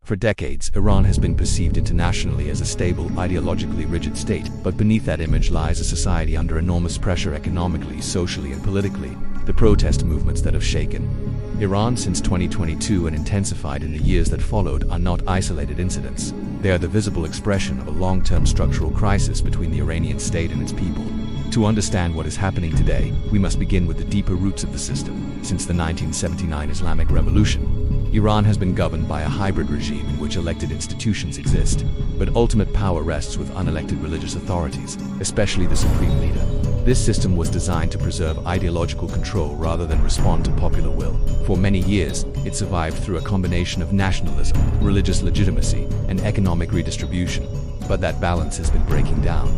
For decades, Iran has been perceived internationally as a stable, ideologically rigid state, but beneath that image lies a society under enormous pressure economically, socially, and politically. The protest movements that have shaken Iran since 2022 and intensified in the years that followed are not isolated incidents. They are the visible expression of a long-term structural crisis between the Iranian state and its people. To understand what is happening today, we must begin with the deeper roots of the system. Since the 1979 Islamic Revolution, Iran has been governed by a hybrid regime in which elected institutions exist, but ultimate power rests with unelected religious authorities, especially the supreme leader. This system was designed to preserve ideological control rather than respond to popular will. For many years, it survived through a combination of nationalism, religious legitimacy, and economic redistribution. But that balance has been breaking down.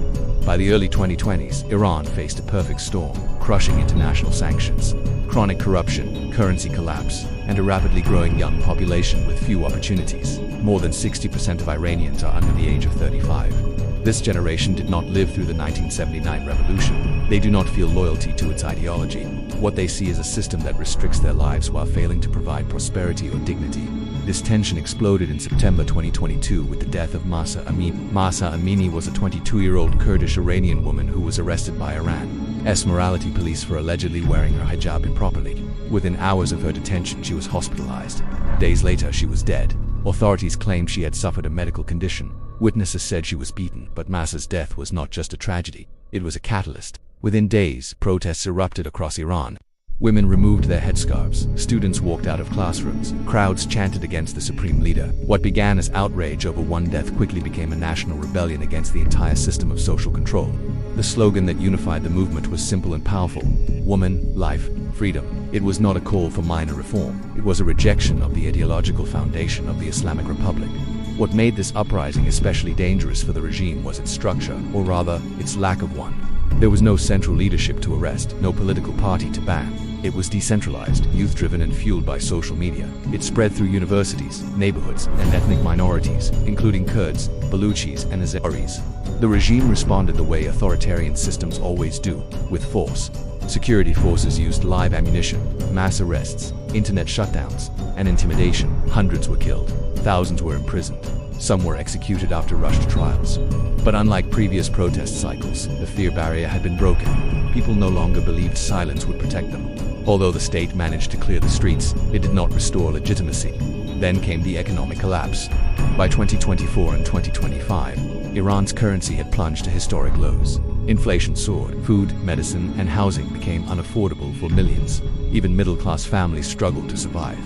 By the early 2020s, Iran faced a perfect storm, crushing international sanctions, chronic corruption, currency collapse, and a rapidly growing young population with few opportunities. More than 60% of Iranians are under the age of 35. This generation did not live through the 1979 revolution. They do not feel loyalty to its ideology. What they see is a system that restricts their lives while failing to provide prosperity or dignity. This tension exploded in September 2022 with the death of Mahsa Amini. Mahsa Amini was a 22-year-old Kurdish Iranian woman who was arrested by Iran's morality police for allegedly wearing her hijab improperly. Within hours of her detention, she was hospitalized. Days later, she was dead. Authorities claimed she had suffered a medical condition. Witnesses said she was beaten, but Mahsa's death was not just a tragedy, it was a catalyst. Within days, protests erupted across Iran. Women removed their headscarves, students walked out of classrooms, crowds chanted against the supreme leader. What began as outrage over one death quickly became a national rebellion against the entire system of social control. The slogan that unified the movement was simple and powerful: woman, life, freedom. It was not a call for minor reform, it was a rejection of the ideological foundation of the Islamic Republic. What made this uprising especially dangerous for the regime was its structure, or rather, its lack of one. There was no central leadership to arrest, no political party to ban. It was decentralized, youth-driven, and fueled by social media. It spread through universities, neighborhoods, and ethnic minorities, including Kurds, Baluchis, and Azeris. The regime responded the way authoritarian systems always do, with force. Security forces used live ammunition, mass arrests, internet shutdowns, and intimidation. Hundreds were killed. Thousands were imprisoned. Some were executed after rushed trials. But unlike previous protest cycles, the fear barrier had been broken. People no longer believed silence would protect them. Although the state managed to clear the streets, it did not restore legitimacy. Then came the economic collapse. By 2024 and 2025, Iran's currency had plunged to historic lows. Inflation soared. Food, medicine, and housing became unaffordable for millions. Even middle-class families struggled to survive.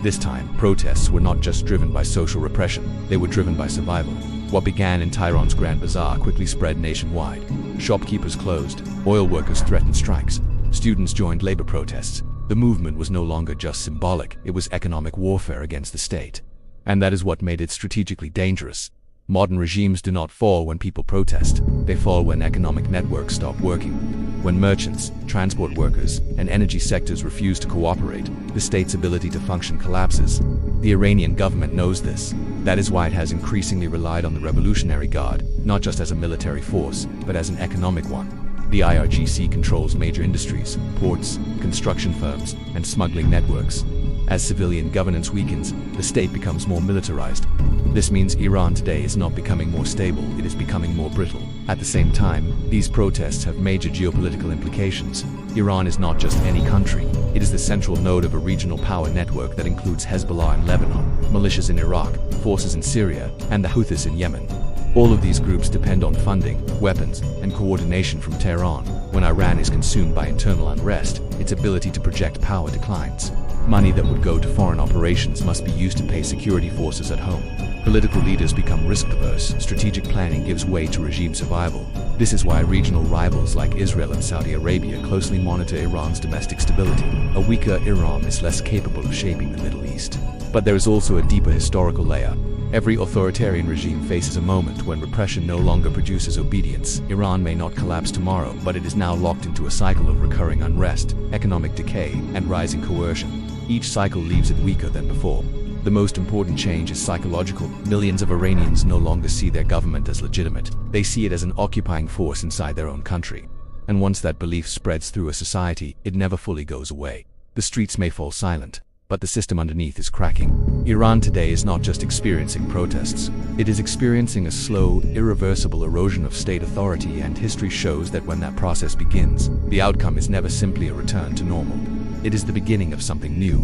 This time, protests were not just driven by social repression, they were driven by survival. What began in Tehran's Grand Bazaar quickly spread nationwide. Shopkeepers closed, oil workers threatened strikes, students joined labor protests. The movement was no longer just symbolic, it was economic warfare against the state. And that is what made it strategically dangerous. Modern regimes do not fall when people protest, they fall when economic networks stop working. When merchants, transport workers, and energy sectors refuse to cooperate, the state's ability to function collapses. The Iranian government knows this. That is why it has increasingly relied on the Revolutionary Guard, not just as a military force, but as an economic one. The IRGC controls major industries, ports, construction firms, and smuggling networks. As civilian governance weakens, the state becomes more militarized. This means Iran today is not becoming more stable, it is becoming more brittle. At the same time, these protests have major geopolitical implications. Iran is not just any country, it is the central node of a regional power network that includes Hezbollah in Lebanon, militias in Iraq, forces in Syria, and the Houthis in Yemen. All of these groups depend on funding, weapons, and coordination from Tehran. When Iran is consumed by internal unrest, its ability to project power declines. Money that would go to foreign operations must be used to pay security forces at home. Political leaders become risk-averse, strategic planning gives way to regime survival. This is why regional rivals like Israel and Saudi Arabia closely monitor Iran's domestic stability. A weaker Iran is less capable of shaping the Middle East. But there is also a deeper historical layer. Every authoritarian regime faces a moment when repression no longer produces obedience. Iran may not collapse tomorrow, but it is now locked into a cycle of recurring unrest, economic decay, and rising coercion. Each cycle leaves it weaker than before. The most important change is psychological. Millions of Iranians no longer see their government as legitimate. They see it as an occupying force inside their own country. And once that belief spreads through a society, it never fully goes away. The streets may fall silent, but the system underneath is cracking. Iran today is not just experiencing protests. It is experiencing a slow, irreversible erosion of state authority, and history shows that when that process begins, the outcome is never simply a return to normal. It is the beginning of something new.